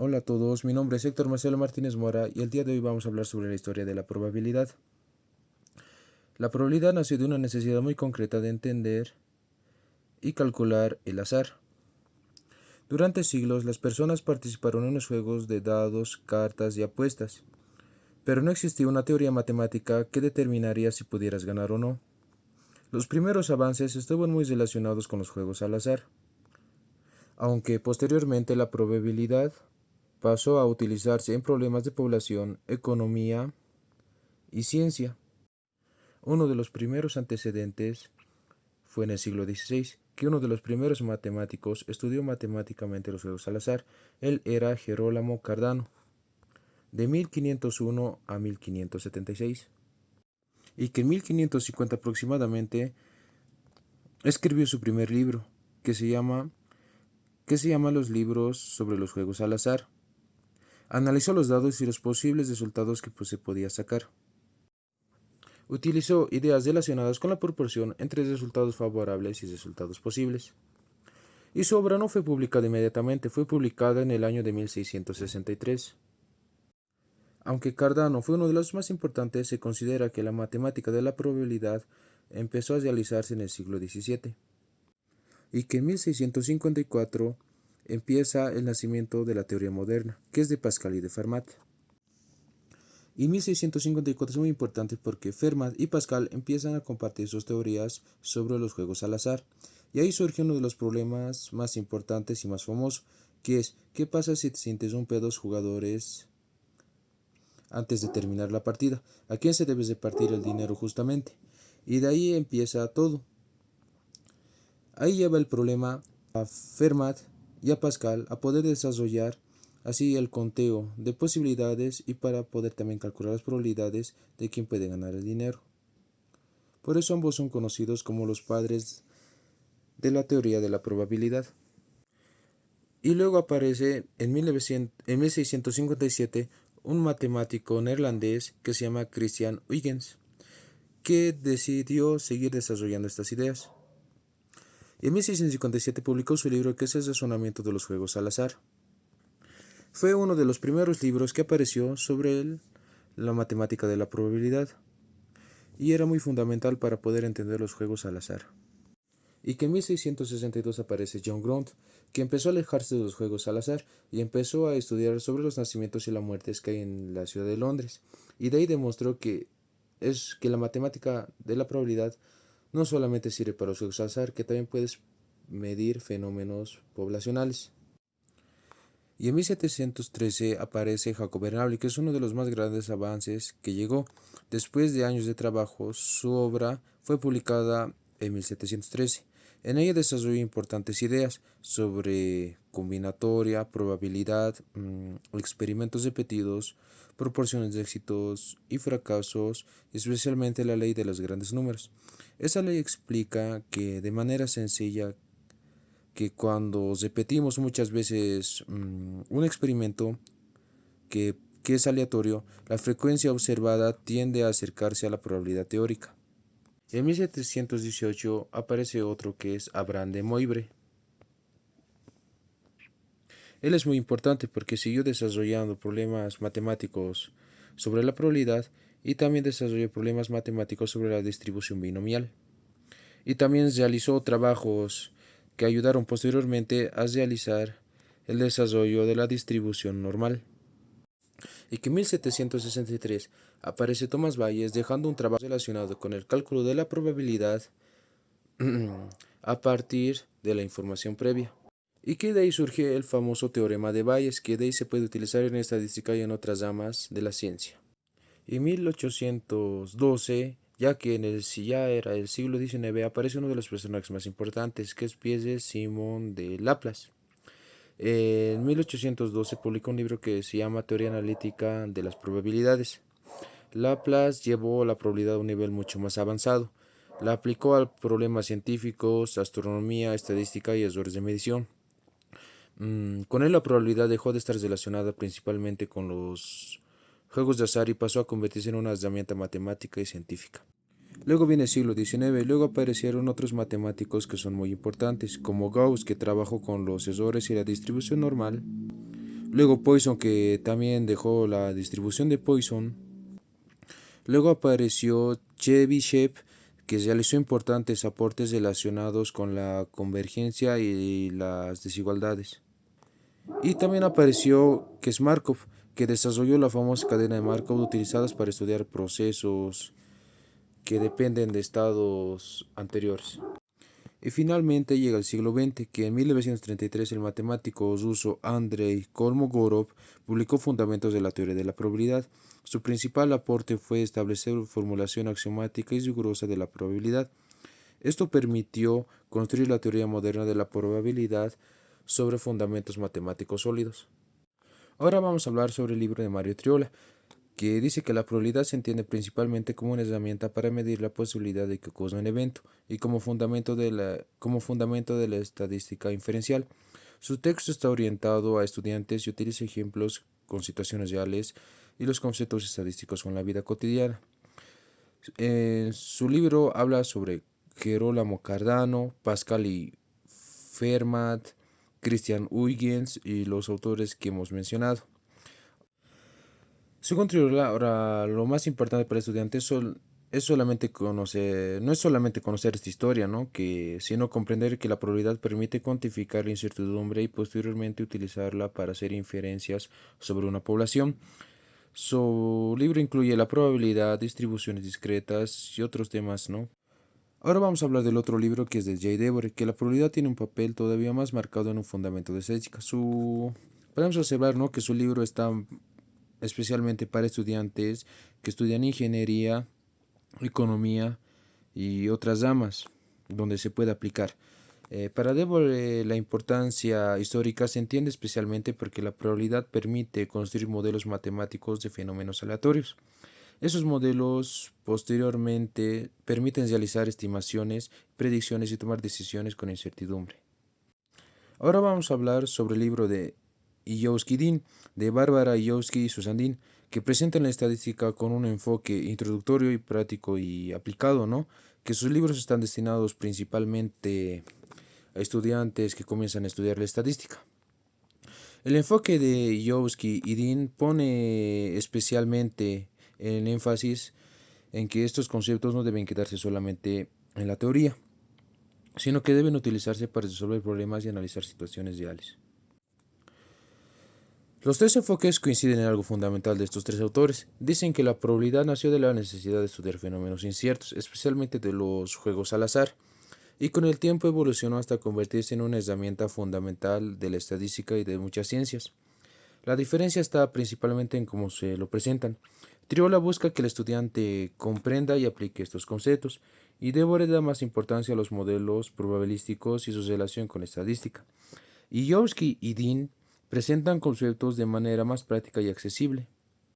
Hola a todos, mi nombre es Héctor Marcelo Martínez Mora y el día de hoy vamos a hablar sobre la historia de la probabilidad. La probabilidad nació de una necesidad muy concreta de entender y calcular el azar. Durante siglos las personas participaron en los juegos de dados, cartas y apuestas, pero no existía una teoría matemática que determinaría si pudieras ganar o no. Los primeros avances estaban muy relacionados con los juegos al azar, aunque posteriormente la probabilidad pasó a utilizarse en problemas de población, economía y ciencia. Uno de los primeros antecedentes fue en el siglo XVI, que uno de los primeros matemáticos estudió matemáticamente los juegos al azar. Él era Gerolamo Cardano, de 1501 a 1576, y que en 1550 aproximadamente escribió su primer libro, que se llama Los libros sobre los juegos al azar. Analizó los dados y los posibles resultados que se podía sacar. Utilizó ideas relacionadas con la proporción entre resultados favorables y resultados posibles. Y su obra no fue publicada inmediatamente, fue publicada en el año de 1663. Aunque Cardano fue uno de los más importantes, se considera que la matemática de la probabilidad empezó a realizarse en el siglo XVII, y que en 1654 empieza el nacimiento de la teoría moderna, que es de Pascal y de Fermat. Y 1654 es muy importante porque Fermat y Pascal empiezan a compartir sus teorías sobre los juegos al azar. Y ahí surge uno de los problemas más importantes y más famosos, que es, ¿qué pasa si te interrumpe dos jugadores antes de terminar la partida? ¿A quién se debe de partir el dinero justamente? Y de ahí empieza todo. Ahí lleva el problema a Fermat y a Pascal a poder desarrollar así el conteo de posibilidades y para poder también calcular las probabilidades de quién puede ganar el dinero. Por eso ambos son conocidos como los padres de la teoría de la probabilidad. Y luego aparece en 1657 un matemático neerlandés que se llama Christian Huygens, que decidió seguir desarrollando estas ideas. Y en 1657 publicó su libro que es el razonamiento de los juegos al azar. Fue uno de los primeros libros que apareció sobre la matemática de la probabilidad, y era muy fundamental para poder entender los juegos al azar. Y que en 1662 aparece John Grant, que empezó a alejarse de los juegos al azar y empezó a estudiar sobre los nacimientos y las muertes que hay en la ciudad de Londres. Y de ahí demostró que la matemática de la probabilidad no solamente sirve para los juegos al azar, que también puedes medir fenómenos poblacionales. Y en 1713 aparece Jacob Bernoulli, que es uno de los más grandes avances que llegó. Después de años de trabajo, su obra fue publicada en 1713. En ella desarrolló importantes ideas sobre combinatoria, probabilidad, experimentos repetidos, proporciones de éxitos y fracasos, especialmente la ley de los grandes números. Esa ley explica que de manera sencilla que cuando repetimos muchas veces un experimento que es aleatorio, la frecuencia observada tiende a acercarse a la probabilidad teórica. En 1718 aparece otro que es Abraham de Moivre. Él es muy importante porque siguió desarrollando problemas matemáticos sobre la probabilidad y también desarrolló problemas matemáticos sobre la distribución binomial. Y también realizó trabajos que ayudaron posteriormente a realizar el desarrollo de la distribución normal. Y que en 1763 aparece Thomas Bayes dejando un trabajo relacionado con el cálculo de la probabilidad a partir de la información previa. Y que de ahí surge el famoso teorema de Bayes, que de ahí se puede utilizar en estadística y en otras ramas de la ciencia. Y en 1812, ya que si ya era el siglo XIX, aparece uno de los personajes más importantes, que es Pierre Simon de Laplace. En 1812 publicó un libro que se llama Teoría Analítica de las Probabilidades. Laplace llevó la probabilidad a un nivel mucho más avanzado. La aplicó a problemas científicos, astronomía, estadística y errores de medición. Con él la probabilidad dejó de estar relacionada principalmente con los juegos de azar y pasó a convertirse en una herramienta matemática y científica. Luego viene el siglo XIX, luego aparecieron otros matemáticos que son muy importantes, como Gauss, que trabajó con los errores y la distribución normal, Luego Poisson, que también dejó la distribución de Poisson. Luego apareció Chebyshev, que realizó importantes aportes relacionados con la convergencia y las desigualdades. Y también apareció Kesmarkov, que desarrolló la famosa cadena de Markov utilizadas para estudiar procesos que dependen de estados anteriores. Y finalmente llega el siglo XX, que en 1933 el matemático ruso Andrei Kolmogorov publicó Fundamentos de la teoría de la probabilidad. Su principal aporte fue establecer formulación axiomática y rigurosa de la probabilidad. Esto permitió construir la teoría moderna de la probabilidad sobre fundamentos matemáticos sólidos. Ahora vamos a hablar sobre el libro de Mario Triola, que dice que la probabilidad se entiende principalmente como una herramienta para medir la posibilidad de que ocurra un evento y como fundamento de la estadística inferencial. Su texto está orientado a estudiantes y utiliza ejemplos con situaciones reales y los conceptos estadísticos con la vida cotidiana. En su libro habla sobre Gerolamo Cardano, Pascal y Fermat, Christian Huygens y los autores que hemos mencionado. Según Triola, ahora lo más importante para el estudiante es solamente conocer, no es solamente conocer esta historia, ¿no? Sino comprender que la probabilidad permite cuantificar la incertidumbre y posteriormente utilizarla para hacer inferencias sobre una población. Su libro incluye la probabilidad, distribuciones discretas y otros temas, ¿no? Ahora vamos a hablar del otro libro que es de Jay Debord, que la probabilidad tiene un papel todavía más marcado en un fundamento de estadística. Podemos observar, ¿no?, que su libro está especialmente para estudiantes que estudian ingeniería, economía y otras ramas donde se puede aplicar. Para Debord, la importancia histórica se entiende especialmente porque la probabilidad permite construir modelos matemáticos de fenómenos aleatorios. Esos modelos posteriormente permiten realizar estimaciones, predicciones y tomar decisiones con incertidumbre. Ahora vamos a hablar sobre el libro de Iyovsky-Dean, de Bárbara Iyovsky y Susan Dean, que presentan la estadística con un enfoque introductorio y práctico y aplicado, ¿no? Que sus libros están destinados principalmente a estudiantes que comienzan a estudiar la estadística. El enfoque de Iyovsky y Dean pone especialmente en énfasis en que estos conceptos no deben quedarse solamente en la teoría, sino que deben utilizarse para resolver problemas y analizar situaciones reales. Los tres enfoques coinciden en algo fundamental de estos tres autores. Dicen que la probabilidad nació de la necesidad de estudiar fenómenos inciertos, especialmente de los juegos al azar, y con el tiempo evolucionó hasta convertirse en una herramienta fundamental de la estadística y de muchas ciencias. La diferencia está principalmente en cómo se lo presentan. Triola busca que el estudiante comprenda y aplique estos conceptos, y Debord da más importancia a los modelos probabilísticos y su relación con la estadística. Y Jowski y Dean presentan conceptos de manera más práctica y accesible.